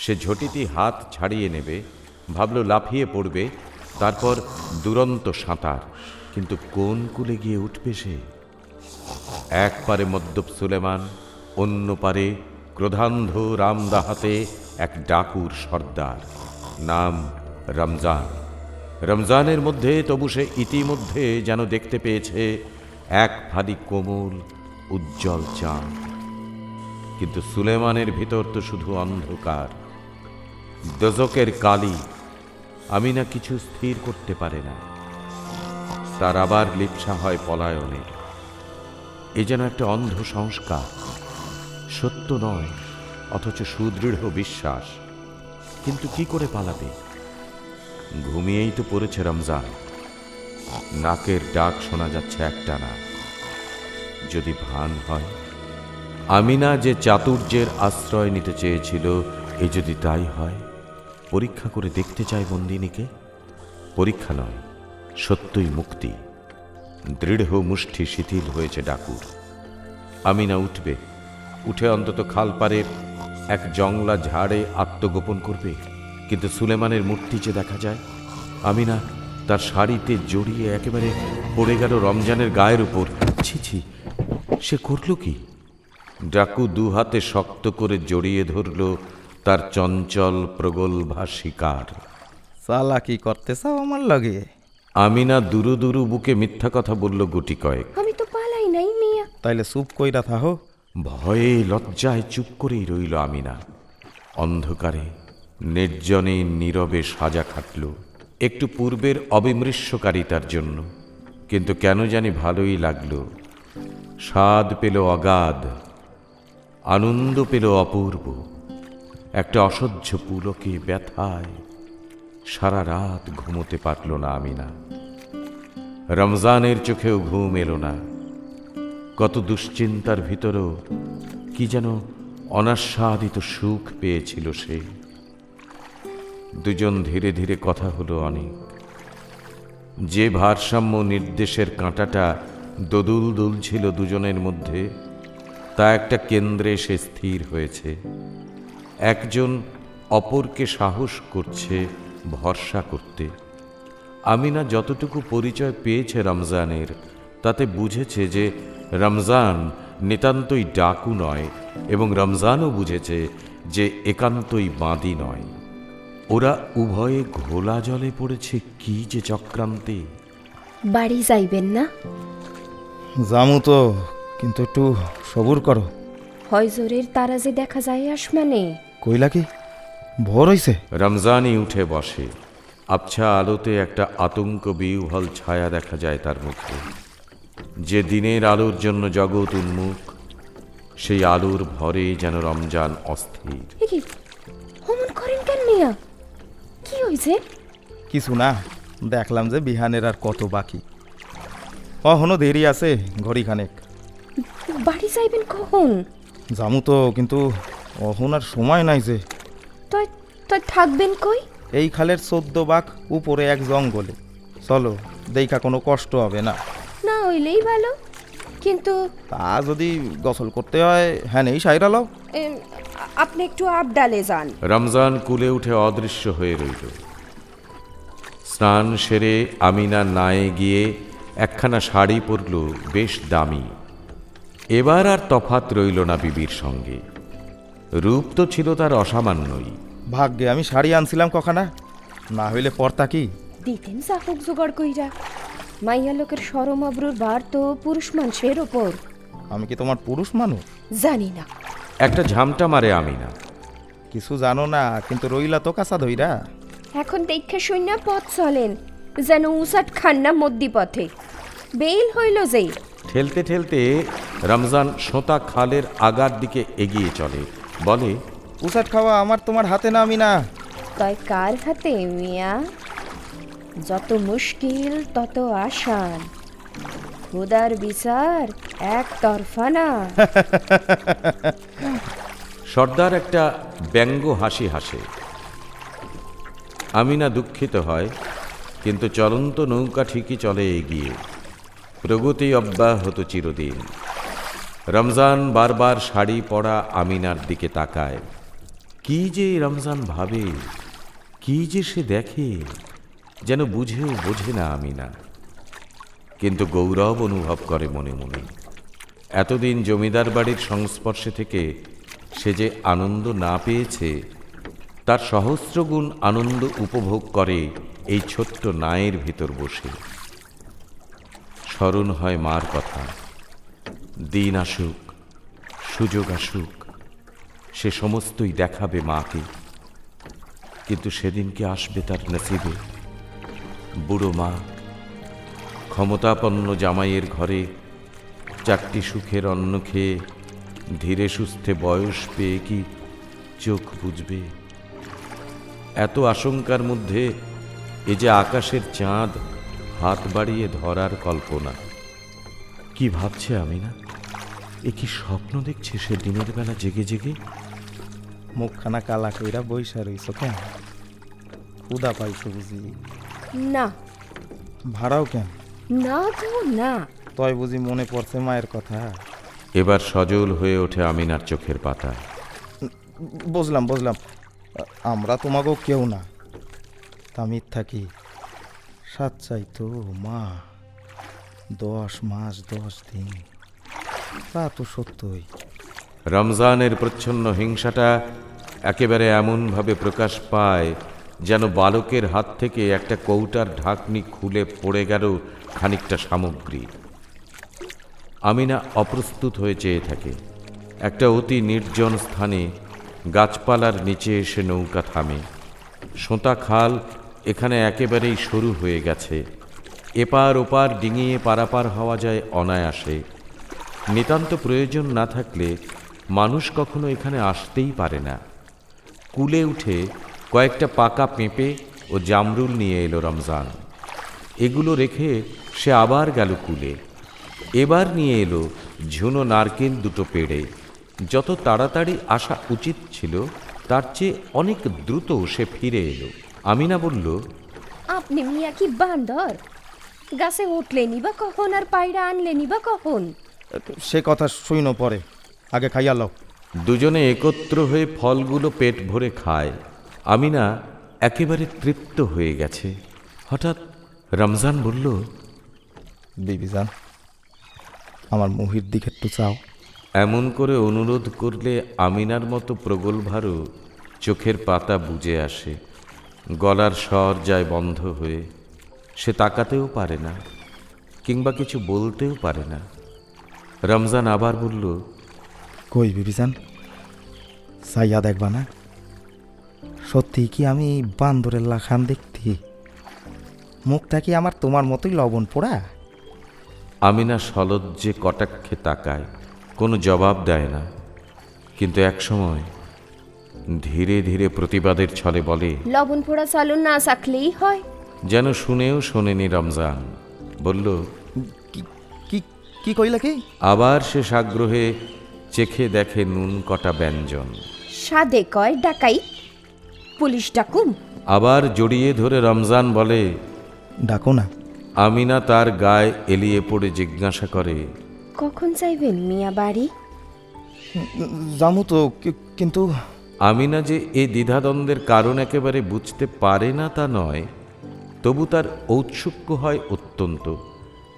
সে ঝটিতি হাত ছাড়িয়ে নেবে, ভাবল লাফিয়ে পড়বে, তারপর দুরন্ত সাঁতার। কিন্তু কোন কূলে গিয়ে উঠবে সে? এক পারে মদ্যপ সুলেমান, অন্য পারে ক্রোধান্ধ রামদা হাতে এক ডাকুর সর্দার, নাম রমজান। রমজানের মধ্যে তবু সে ইতিমধ্যে যেন দেখতে পেয়েছে এক ভারী কোমল উজ্জ্বল চাঁদ। কিন্তু সুলেমানের ভিতর তো শুধু অন্ধকার, দোজকের কালি। আমিনা কিছু স্থির করতে পারে না। তার আবার লিপ্সা হয় পলায়নের। এ যেন একটা অন্ধ সংস্কার, সত্য নয় অথচ সুদৃঢ় বিশ্বাস। কিন্তু কি করে পালাবে? ঘুমিয়েই তো পড়েছে রমজান। নাকের ডাক শোনা যাচ্ছে একটানা। যদি ভান হয়, আমিনা যে চাতুর্যের আশ্রয় নিতে চেয়েছিল, এ যদি তাই হয়, পরীক্ষা করে দেখতে চায় বন্দিনীকে। পরীক্ষা নয়, সত্যই মুক্তি। দৃঢ় মুষ্টি শিথিল হয়েছে ডাকুর। আমিনা উঠবে, উঠে অন্তত খালপাড়ের এক জংলা ঝাড়ে আত্মগোপন করবে। কিন্তু সুলেমানের মূর্তি যে দেখা যায়। আমিনা তার শাড়িতে জড়িয়ে একেবারে পড়ে গেল রমজানের গায়ের উপর। ছি ছি, সে করল কি? ডাকু দুহাতে শক্ত করে জড়িয়ে ধরল তার চঞ্চল প্রগলভা শিকার। চালাকি করতে চাও আমার লগে? আমিনা দুরু দুরু বুকে মিথ্যা কথা বলল গুটি কয়েক। আমি তো পালাই নাই মিয়া। তাইলে চুপ কইরা থাহো। ভয়ে লজ্জায় চুপ করেই রইল আমিনা। অন্ধকারে নির্জনে নীরবে সাজা খাটল একটু পূর্বের অবিমৃষ্যকারিতার জন্য। কিন্তু কেন জানি ভালোই লাগলো। স্বাদ পেল অগাধ, আনন্দ পেল অপূর্ব। একটা অসহ্য পুলকে ব্যথায় সারা রাত ঘুমোতে পারল না আমিনা। রমজানের চোখেও ঘুম এলো না। কত দুশ্চিন্তার ভিতরও কি যেন অনাস্বাদিত সুখ পেয়েছিল সে। দুজন ধীরে ধীরে কথা হলো অনেক। যে ভারসাম্য নির্দেশের কাঁটাটা দোদুল দুলছিল দুজনের মধ্যে, তা একটা কেন্দ্রে এসে স্থির হয়েছে। একজন অপরকে সাহস করছে ভরসা করতে। আমিনা যতটুকু পরিচয় পেয়েছে রমজানের, তাতে বুঝেছে যে রমজান নিতান্তই ডাকু নয়, এবং রমজানও বুঝেছে যে একান্তই বাঁদি নয়। ওরা উভয়ে ঘোলা জলে পড়েছে কি যে চক্রান্তে। বাড়ি যাইবেন না? জামু তো, কিন্তু একটু সবুর করো। হয়জোরের তারা যে দেখা যায় আসমানে। কইলা কি ভোর হইছে? রমজানই উঠে বসে। আবছা আলোতে একটা আতঙ্ক বিহ্বল ছায়া দেখা যায় তার মুখে। যে দিনের আলোর জন্য জগৎ উন্মুখ, সেই আলোর ভরে যেন রমজান অস্থির। এ কি অমন করেন কেন মিয়া? কি হইছে? কিছু না, দেখলাম যে বিহানের আর কত বাকি। কখনো দেরি আছে ঘড়িখানেক। বাড়ি যাইবেন কখন? জামু তো, কিন্তু অহন আর সময় নাই যে। তয় তয় থাকবেন কই? এই খালের 14 বাঘ উপরে এক জঙ্গলে। চলো, দেখা কোনো কষ্ট হবে না। না হইলেই ভালো, কিন্তু তা যদি গোসল করতে হয়, হ্যাঁ নেই সাইরা লও। আপনি একটু আবডালে যান। রমজান কুলে উঠে অদৃশ্য হয়ে রইল। স্নান সেরে আমিনা নায়ে গিয়ে একখানা শাড়ি পরল, বেশ দামি। এবার আর তফাত রইল না বিবির সঙ্গে। রূপ তো ছিল তার অসামান্যই। ভাগ্যে আমি শাড়ি আনছিলাম কখানা, না হইলে পরতা কি। দিতেন চাকুক জোগাড় কইরা। মাইয়া লোকের শরম আবরুর বার তো পুরুষ মানুষের ওপর। আমি কি তোমার পুরুষ মানুষ? জানি না। একটা ঝামটা মারে আমিনা। কিছু জানো না, কিন্তু রইলা তো কাঁচা ধইরা। এখন দেখে শূন্য পথ চলেন, যেন উসাট খান্না মদ্দি পথে। বেল হইল যে। ঠেলতে ঠেলতে রমজান সোঁতা খালের আগার দিকে এগিয়ে চলে। বলে, উসাট খাওয়া আমার তোমার হাতে না আমি না। তয় কার হাতে মিয়া? যত মুশকিল তত আসান। খুদার বিচার এক তরফা না। সর্দার একটা ব্যঙ্গ হাসি হাসে। আমিনা দুঃখিত হয়, কিন্তু চলন্ত নৌকা ঠিকই চলে এগিয়ে। প্রগতি অব্যাহত চিরদিন। রমজান বারবার শাড়ি পরা আমিনার দিকে তাকায়। কি যে রমজান ভাবে, কি যে সে দেখে, যেন বুঝেও বোঝে না আমিনা। কিন্তু গৌরব অনুভব করে মনে মনে। এতদিন জমিদার বাড়ির সংস্পর্শে থেকে সে যে আনন্দ না পেয়েছে, তার সহস্রগুণ আনন্দ উপভোগ করে এই ছোট্ট নায়ের ভিতর বসে। স্মরণ হয় মার কথা। দিন আসুক, সুযোগ আসুক, সে সমস্তই দেখাবে মাকে। কিন্তু সেদিন কি আসবে তার নসিবে? বুড়ো মা ক্ষমতাপন্ন জামাইয়ের ঘরে 4টি সুখের অন্ন খেয়ে ধীরে সুস্থে বয়স পেয়ে কি চোখ বুঝবে? এত আশঙ্কার মধ্যে এ যে আকাশের চাঁদ হাত বাড়িয়ে ধরার কল্পনা। কি ভাবছে আমিনা? এ কি স্বপ্ন দেখছে সে দিনের বেলা জেগে জেগে? মুখখানা কালা কইরা বইসা রইছ কেন? ক্ষুদা পাইছো বুঝি? না ভাড়াও কেন? না গো না। তয় বুঝি মনে পড়ছে মায়ের কথা? এবার সজল হয়ে ওঠে আমিনার চোখের পাতা। বুঝলাম বুঝলাম, আমরা তোমাকেও কেউ না। তা মিথ্যা কি? সাচ্চাই তো মা। 10 মাস 10 দিন, তা তো সত্যই। রমজানের প্রচ্ছন্ন হিংসাটা একেবারে এমনভাবে প্রকাশ পায় যেন বালকের হাত থেকে একটা কৌটার ঢাকনি খুলে পড়ে গেল খানিকটা সামগ্রী। আমিনা অপ্রস্তুত হয়ে চেয়ে থাকে। একটা অতি নির্জন স্থানে গাছপালার নিচে এসে নৌকা থামে। সোঁতা খাল এখানে একেবারেই সরু হয়ে গেছে। এপার ওপার ডিঙিয়ে পারাপার হওয়া যায় অনায়াসে। নিতান্ত প্রয়োজন না থাকলে মানুষ কখনো এখানে আসতেই পারে না। কুলে উঠে কয়েকটা পাকা পেঁপে ও জামরুল নিয়ে এলো রমজান। এগুলো রেখে সে আবার গেল কুলে। এবার নিয়ে এলো ঝুনো নারকেল দুটো পেড়ে। যত তাড়াতাড়ি আসা উচিত ছিল তার চেয়ে অনেক দ্রুত সে ফিরে এলো। আমিনা বলল, আপনি মিয়া কি বান্দর? গাছে উঠলেনি বা কখন আর পায়রা আনলেনি বা কখন? সে কথা শুইনো পরে, আগে খাইয়া লও। দুজনে একত্র হয়ে ফলগুলো পেট ভরে খায়। আমিনা একেবারে তৃপ্ত হয়ে গেছে। হঠাৎ রমজান বলল, বিবিজান, আমার মুহির দিকে একটু চাও। এমন করে অনুরোধ করলে আমিনার মতো প্রগল্ভারও চোখের পাতা বুজে আসে। গলার স্বর যায় বন্ধ হয়ে। সে তাকাতেও পারে না, কিংবা কিছু বলতেও পারে না। রমজান আবার বলল, কই বিবিজান, চাইয়া দেখবা না? সত্যি কি আমি বান্দরের লাখান দেখতি? মুখটা কি আমার তোমার মতোই লবণ পোড়া? আমিনা সলজ্জে কটাক্ষে তাকায়, কোনো জবাব দেয় না। কিন্তু একসময় ধীরে ধীরে প্রতিবাদের ছলে বলে, লবণ পোড়া চালু না চাকলেই হয়। যেন শুনেও শোনেনি রমজান। বলল, কি কি কইলা কি? আবার সে সাগ্রহে চেখে দেখে নুন কটা ব্যঞ্জন। সাদে কয় ডাকাই, পুলিশ ডাকুম? আবার জড়িয়ে ধরে রমজান বলে, ডাকো না। আমিনা তার গায়ে এলিয়ে পড়ে জিজ্ঞাসা করে, কখন চাইবেন মিয়া বাড়ি? জামু তো, কিন্তু আমিনা যে এ দ্বিধাদ্বন্দ্বের কারণ একেবারে বুঝতে পারে না তা নয়, তবু তার ঔৎসুক্য হয় অত্যন্ত।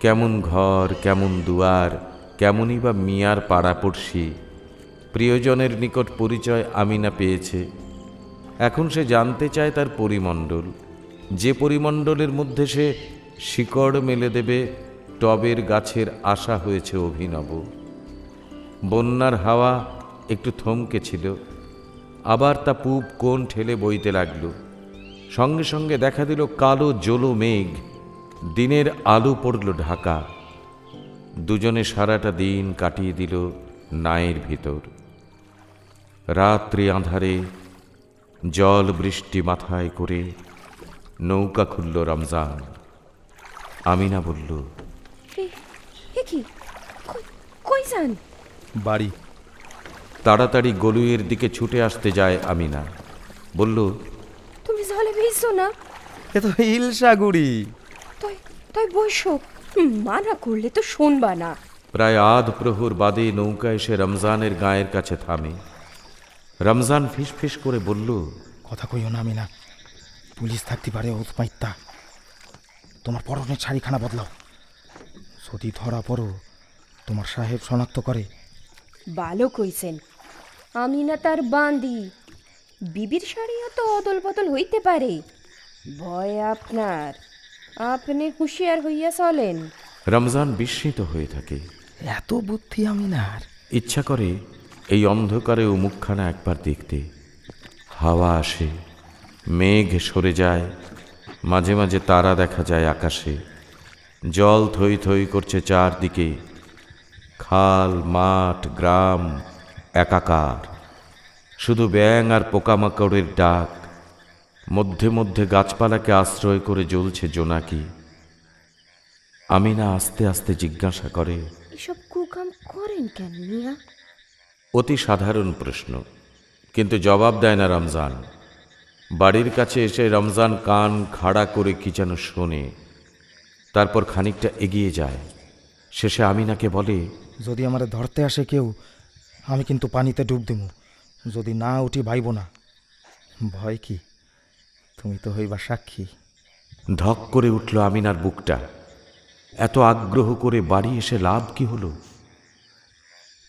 কেমন ঘর, কেমন দুয়ার, কেমনই বা মিয়ার পাড়াপড়শি, প্রিয়জনের নিকট পরিচয় আমিনা পেয়েছে। এখন সে জানতে চায় তার পরিমণ্ডল, যে পরিমণ্ডলের মধ্যে সে শিকড় মেলে দেবে টবের গাছের আশা হয়েছে অভিনব। বন্যার হাওয়া একটু থমকে ছিল, আবার তা পূব কোণ ঠেলে বইতে লাগল। সঙ্গে সঙ্গে দেখা দিল কালো জলো মেঘ, দিনের আলো পড়ল ঢাকা। দুজনে সারাটা দিন কাটিয়ে দিল নায়ের ভিতর। রাত্রি আঁধারে জল বৃষ্টি মাথায় করে নৌকা খুলল রমজান। আমিনা বলল, এ কি, কই যান? বাড়ি। তাড়াতাড়ি গলুইয়ের দিকে ছুটে আসতে যায় আমিনা। বলল, তুমি জলে ভিজছো না? এ তো হিলসাগুড়ি। তাই তাই বৈশো, মানা করলে তো শুনবা না। প্রায় আধ প্রহর বাদে নৌকা এসে রমজানের গায়ের কাছে থামে। রমজান ফিসফিস করে বলল, কথা কইও না, আমি না, পুলিশ থাকতে পারে ওৎপাইত্যা। তোমার পরনের শাড়িখানা বদলাও, যদি ধরা পড়ো তোমার সাহেব শনাক্ত করে। ভালো কইছেন, আমি না তার বান্দি। বিবির শাড়িও তো অদল বদল হইতে পারে। ভয় আপনার, আপনি হুঁশিয়ার হইয়া চলেন। রমজান বিস্মিত হয়ে থাকে। এত বুদ্ধি আমি নার। ইচ্ছা করে এই অন্ধকারে ও মুখখানা একবার দেখতে। হাওয়া আসে, মেঘ সরে যায়, মাঝে মাঝে তারা দেখা যায় আকাশে। জল থই থই করছে চারদিকে, খাল, মাঠ, গ্রাম একাকার। শুধু ব্যাঙ আর পোকামাকড়ের ডাক। মধ্যে মধ্যে গাছপালাকে আশ্রয় করে জ্বলছে জোনাকি। আমিনা আস্তে আস্তে জিজ্ঞাসা করে, এসব কুকাম করেন কেন মিয়া? অতি সাধারণ প্রশ্ন, কিন্তু জবাব দেয় না রমজান। বাড়ির কাছে এসে রমজান কান খাড়া করে কি যেন শোনে, তারপর খানিকটা এগিয়ে যায়। শেষে আমিনাকে বলে, যদি আমার ধরতে আসে কেউ, আমি কিন্তু পানিতে ডুব দেবো। যদি না উঠি ভাইব না। ভয় কি? তুমি তো হইবা সাক্ষী। ধক করে উঠল আমিনার বুকটা। এত আগ্রহ করে বাড়ি এসে লাভ কি হলো?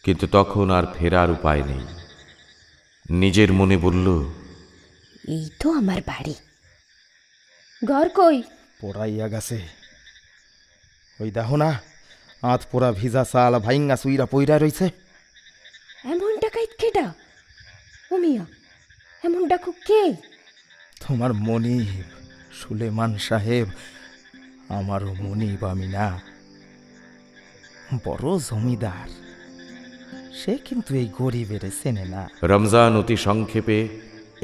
কিন্তু তখন আর ফেরার উপায় নেই। নিজের মনে বলল, এই তো আমার বাড়ি। ঘর কই? পোড়াইয়া গেছে। ওই দেখো না, আত পোড়া ভিজা চাল ভাইঙ্গা সুইরা পইরা রইছে। এমন ডাকাইত কেডা? ও মিয়া, এমন ডাকু কে? তোমার মনিব সুলেমান সাহেব। আমারও মনিব আমি না, বড় জমিদার। সে কিন্তু এই গরিবের চেনে না। রমজান অতি সংক্ষেপে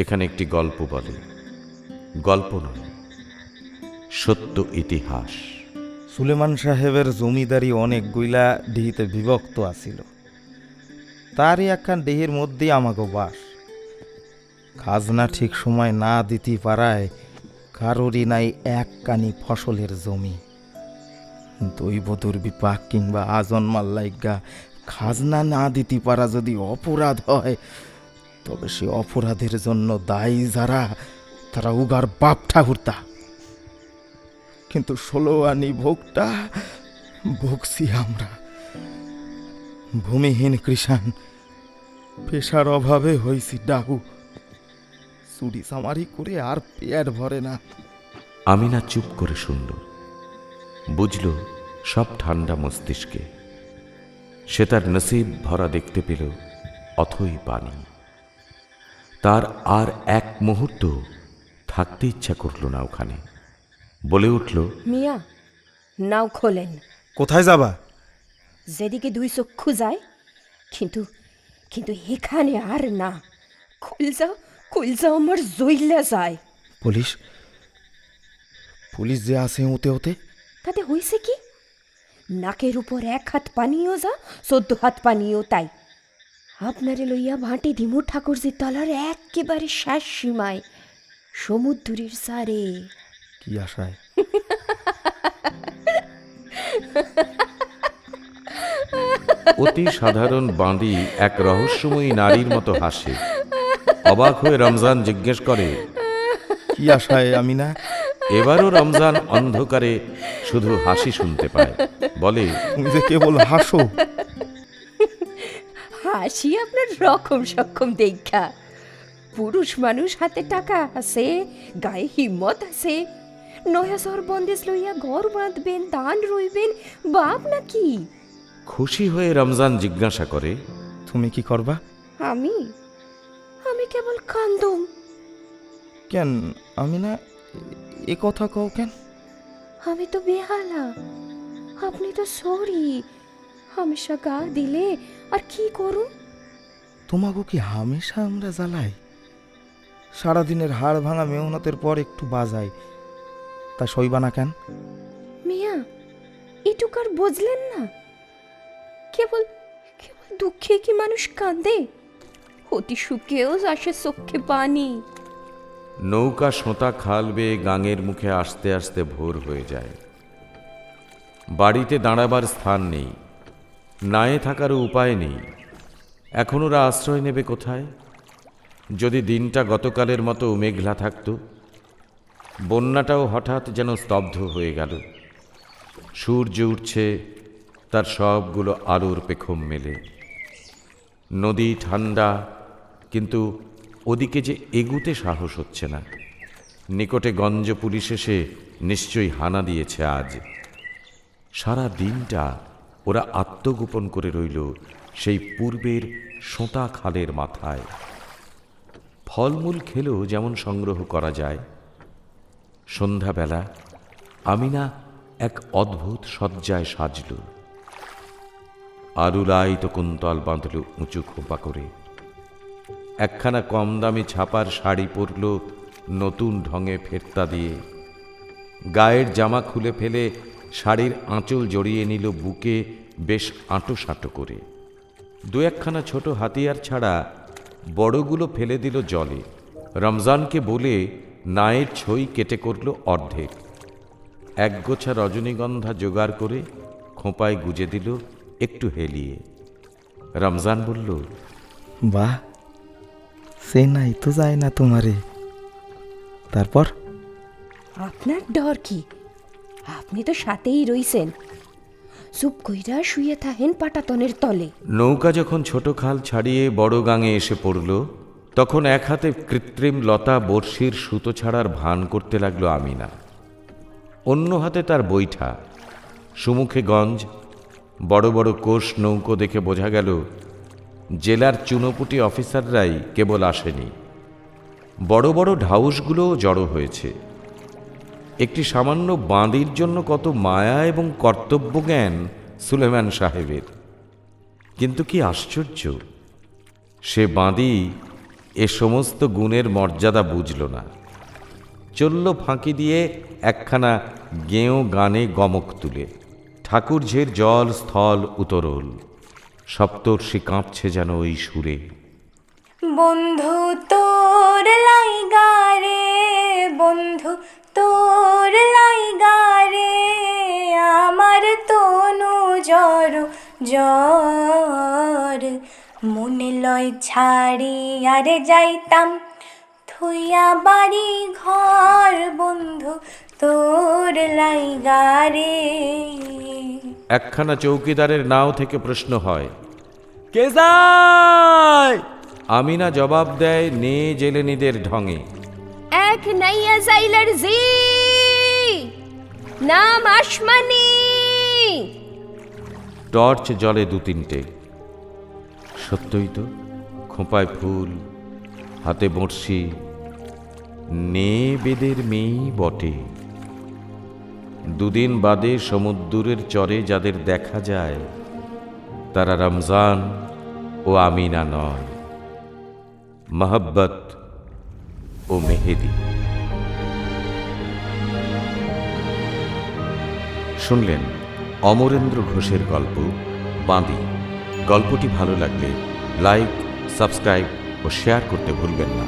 এখানে একটি গল্প বলে। গল্প নয়, সত্য ইতিহাস। সুলেমান সাহেবের জমিদারি অনেক গুইলা ডিহিতে বিভক্ত আছিল। তারই একখান ডিহির মধ্যেই আমাকে বাস। খাজনা ঠিক সময় না দিতে পারায় কারোরই নাই এক কানি ফসলের জমি। দৈব দুর্বিপাক কিংবা আজন্মার লাইগা খাজনা না দিতে পারা যদি অপরাধ হয়, তবে সে অপরাধের জন্য দায়ী যারা, তারা উগার বাপ ঠাকুরতা। কিন্তু 16 আনি ভোগটা ভোগছি আমরা, ভূমিহীন কৃষাণ। পেশার অভাবে হইছি ডাকু। চুরি চামারি করে আর পেট ভরে না। আমিনা চুপ করে শুনল, বুঝল সব ঠান্ডা মস্তিষ্কে। সে তার নসিব ভরা দেখতে পেল অথই পানি। তার আর এক মুহূর্ত থাকতে ইচ্ছা করল না ওখানে। বলে উঠল, মিয়া, নাও খোলেন। কোথায় যাবা? যেদিকে দুই চক্ষু যায়। কিন্তু কিন্তু এখানে আর না। খুলজা আমার জইলা যায়। পুলিশ পুলিশ যে আছে ওতে ওতে। তাতে হয়েছে কি? নাকের উপর 1 হাত পানিও যা, 14 হাত পানিও তাই। আপনারে লইয়া ভাঁটি দিমু ঠাকুরজি তলার একেবারে শেষ সীমায়, সমুদ্রের সারে। কি আশায়? অতি সাধারণ বাঁধি এক রহস্যময়ী নারীর মতো হাসে। অবাক হয়ে রমজান জিজ্ঞেস করে, কি আশায় আমি না? এবারও রমজান অন্ধকারে শুধু হাসি শুনতে পায়। বলে, তুমি যে কেবল হাসো। হাসি আপনার রকম সক্ষম দেখা। পুরুষ মানুষ হাতে টাকা আছে, গায়ে হিম্মত আছে, নয়াসর বন্দেশ লইয়া ঘর বাঁধবেন, দান রইবেন, বাপ নাকি? খুশি হয়ে রমজান জিজ্ঞাসা করে, তুমি কি করবা? আমি কেবল কান্দুম। কেন আমি না? এ কথা কও কেন? আমি তো বেহালা, আপনি তো সরি। হামেশা গা দিলে আর কি করুন? তোমাকে কি হামেশা আমরা জ্বালাই? সারাদিনের হাড় ভাঙা মেহনতের পর একটু বাজাই, তা সইবা না কেন? মিয়া, এটুকার বুঝলেন না? কেবল দুঃখে কি মানুষ কাঁদে? অতি সুখেও আসে চোখে পানি। নৌকা সোঁতা খাল বেয়ে গাঙের মুখে আসতে আসতে ভোর হয়ে যায়। বাড়িতে দাঁড়াবার স্থান নেই, নায়ে থাকারও উপায় নেই। এখন ওরা আশ্রয় নেবে কোথায়? যদি দিনটা গতকালের মতো মেঘলা থাকত, বন্যাটাও হঠাৎ যেন স্তব্ধ হয়ে গেল। সূর্য উঠছে, তার সবগুলো আলোর পেখম মেলে। নদী ঠান্ডা, কিন্তু ওদিকে যে এগুতে সাহস হচ্ছে না। নিকটে গঞ্জ পুলিশ এসে নিশ্চয়ই হানা দিয়েছে আজ। সারা দিনটা ওরা আত্মগোপন করে রইল সেই পূর্বের সোঁতা খালের মাথায়। ফলমূল খেলেও যেমন সংগ্রহ করা যায়। সন্ধ্যাবেলা আমিনা এক অদ্ভুত সজ্জায় সাজল। আরুলাইত কুন্তল বাঁধল উঁচু খোপা করে। একখানা কম দামি ছাপার শাড়ি পরল নতুন ঢঙে ফেরতা দিয়ে। গায়ের জামা খুলে ফেলে শাড়ির আঁচল জড়িয়ে নিল বুকে বেশ আঁটো করে। 2-1খানা ছোট হাতিয়ার ছাড়া বড়গুলো ফেলে দিল জলে। রমজানকে বলে নায়ের ছই কেটে করল অর্ধেক। একগোছা রজনীগন্ধা জোগাড় করে খোঁপায় গুজে দিল একটু হেলিয়ে। রমজান বলল, বাহ, সে নাই তো যায় না তোমারে। তারপর আপনার ডর কি? আপনি তো সাথেই রইছেন, চুপ কইরা শুয়ে থাকেন পাটাতনের তলে। নৌকা যখন ছোট খাল ছাড়িয়ে বড় গাঙে এসে পড়ল, তখন এক হাতে কৃত্রিম লতা বড়শির সুতো ছাড়ার ভান করতে লাগলো আমিনা, অন্য হাতে তার বৈঠা, সুমুখে গঞ্জ। বড় বড় কোষ নৌকো দেখে বোঝা গেল জেলার চুনোপুটি অফিসাররাই কেবল আসেনি, বড় বড় ঢাউসগুলোও জড়ো হয়েছে। একটি সামান্য বাঁদির জন্য কত মায়া এবং কর্তব্যজ্ঞান সুলেমান সাহেবের! কিন্তু কি আশ্চর্য, সে বাঁদি এ সমস্ত গুণের মর্যাদা বুঝল না। চলল ফাঁকি দিয়ে একখানা গেঁয়ো গানে গমক তুলে। ঠাকুরঝির জল স্থল উতরল, সপ্তর্ষি কাঁপছে যেন ওই সুরে। বন্ধু তোর লাইগারে, বন্ধু তোর লাইগারে, আমার তনু জ্বর জ্বর, মনে লয় ছাড়ি আরে যাইতাম থইয়া বাড়ি ঘর, বন্ধু তোর লাইগারে। একখানা চৌকিদারের নাও থেকে প্রশ্ন হয়, কে যায়? আমিনা জবাব দেয় নে জেলেনিদের ঢঙে, এক নাইয়া জাইলার জি, নাম আসমানি। টর্চ জলে দু তিনটে। সত্যই তো, খোঁপায় ফুল, হাতে বড়শি, নে বেদের মেয়েই বটে। দুদিন বাদে সমুদ্রের চরে যাদের দেখা যায়, তারা রমজান ও আমিনা নয়, মহব্বত ও মেহেদি। শুনলেন অমরেন্দ্র ঘোষের গল্প বাঁদি। গল্পটি ভালো লাগলে লাইক, সাবস্ক্রাইব ও শেয়ার করতে ভুলবেন না।